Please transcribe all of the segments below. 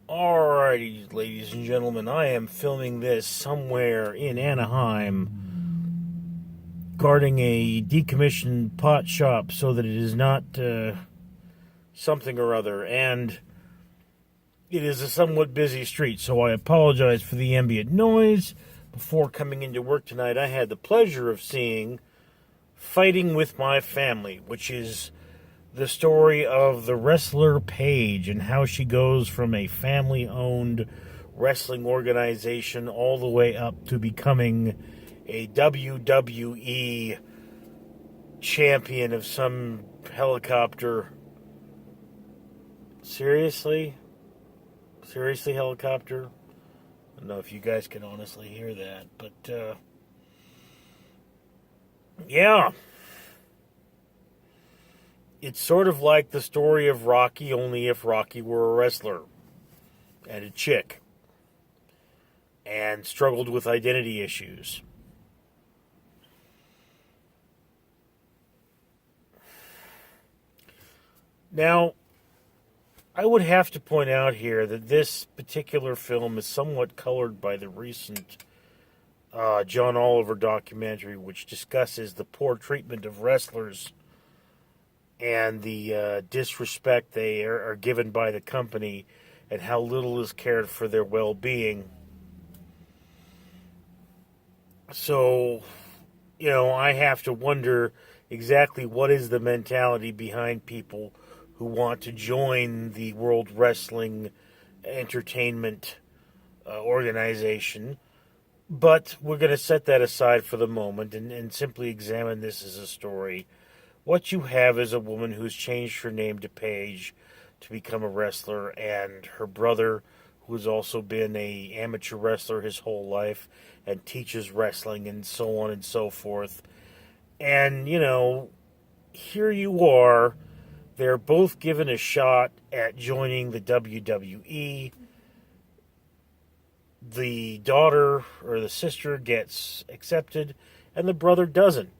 Alrighty, ladies and gentlemen, I am filming this somewhere in Anaheim, guarding a decommissioned pot shop so that it is not something or other, and it is a somewhat busy street, so I apologize for the ambient noise. Before coming into work tonight, I had the pleasure of seeing Fighting with My Family, which is the story of the wrestler Paige and how she goes from a family-owned wrestling organization all the way up to becoming a WWE champion of some helicopter. Seriously? Seriously, helicopter? I don't know if you guys can honestly hear that, but yeah. It's sort of like the story of Rocky, only if Rocky were a wrestler and a chick and struggled with identity issues. Now, I would have to point out here that this particular film is somewhat colored by the recent John Oliver documentary, which discusses the poor treatment of wrestlers and the disrespect they are given by the company and how little is cared for their well-being. So, I have to wonder exactly what is the mentality behind people who want to join the World Wrestling Entertainment organization. But we're going to set that aside for the moment and simply examine this as a story. What you have is a woman who's changed her name to Paige to become a wrestler, and her brother, who has also been a amateur wrestler his whole life and teaches wrestling and so on and so forth. And, here you are. They're both given a shot at joining the WWE. The daughter or the sister gets accepted, and the brother doesn't.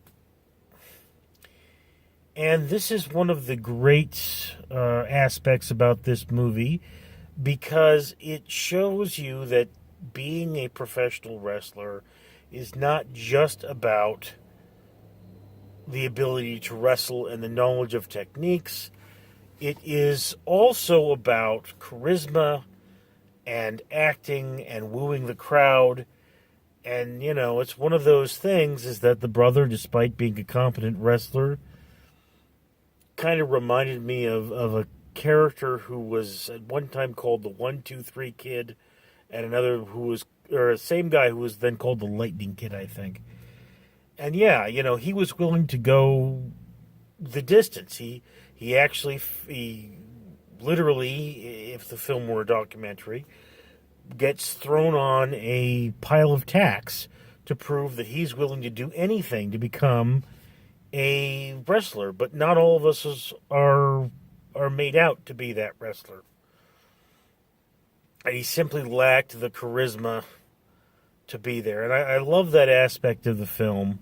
And this is one of the great aspects about this movie because it shows you that being a professional wrestler is not just about the ability to wrestle and the knowledge of techniques. It is also about charisma and acting and wooing the crowd. And, it's one of those things is that the brother, despite being a competent wrestler, kind of reminded me of a character who was at one time called the 1-2-3 Kid, and another who was, or the same guy who was then called the Lightning Kid, I think. And yeah, he was willing to go the distance. He literally, if the film were a documentary, gets thrown on a pile of tacks to prove that he's willing to do anything to become a wrestler, but not all of us are made out to be that wrestler. And he simply lacked the charisma to be there. And I love that aspect of the film.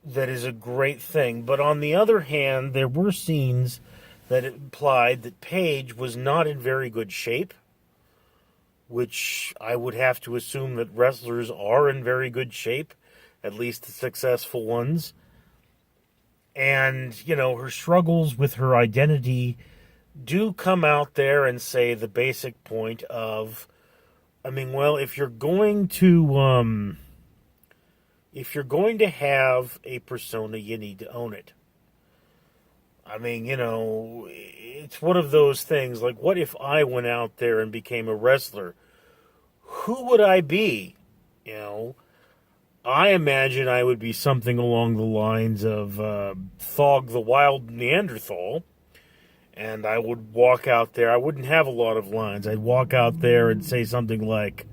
That is a great thing. But on the other hand, there were scenes that implied that Paige was not in very good shape, which I would have to assume that wrestlers are in very good shape, at least the successful ones. And, her struggles with her identity do come out there and say the basic point of, if you're going to have a persona, you need to own it. It's one of those things, like, what if I went out there and became a wrestler? Who would I be? I imagine I would be something along the lines of Thog the Wild Neanderthal, and I would walk out there. I wouldn't have a lot of lines. I'd walk out there and say something like,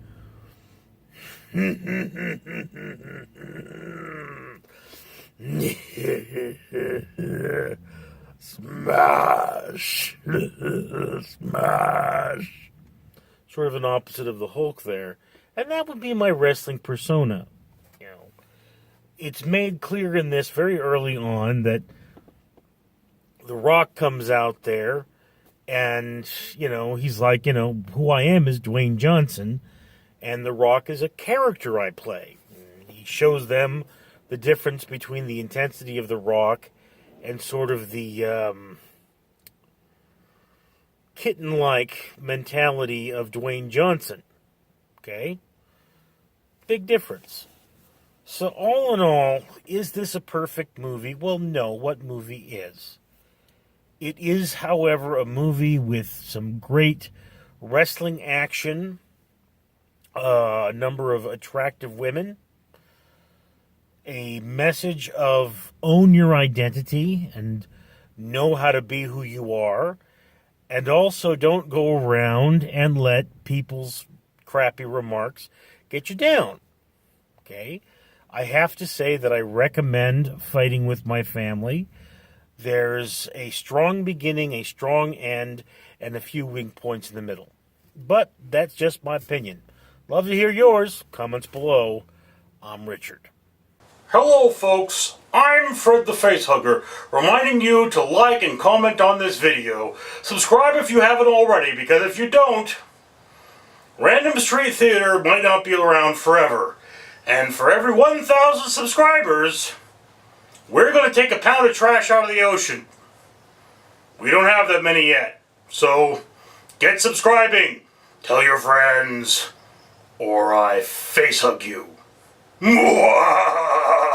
smash, smash. Sort of an opposite of the Hulk there. And that would be my wrestling persona. It's made clear in this very early on that The Rock comes out there And, he's like, who I am is Dwayne Johnson, and The Rock is a character I play. He shows them the difference between the intensity of The Rock and sort of the kitten-like mentality of Dwayne Johnson. Okay? Big difference. So all in all, is this a perfect movie? Well, no. What movie is? It is, however, a movie with some great wrestling action, a number of attractive women, a message of own your identity and know how to be who you are, and also don't go around and let people's crappy remarks get you down. Okay? I have to say that I recommend Fighting with My Family. There's a strong beginning, a strong end, and a few weak points in the middle. But that's just my opinion. Love to hear yours. Comments below. I'm Richard. Hello folks, I'm Fred the Facehugger, reminding you to like and comment on this video. Subscribe if you haven't already, because if you don't, Random Street Theater might not be around forever. And for every 1,000 subscribers, we're going to take a pound of trash out of the ocean. We don't have that many yet, so get subscribing. Tell your friends, or I facehug you. Mwah!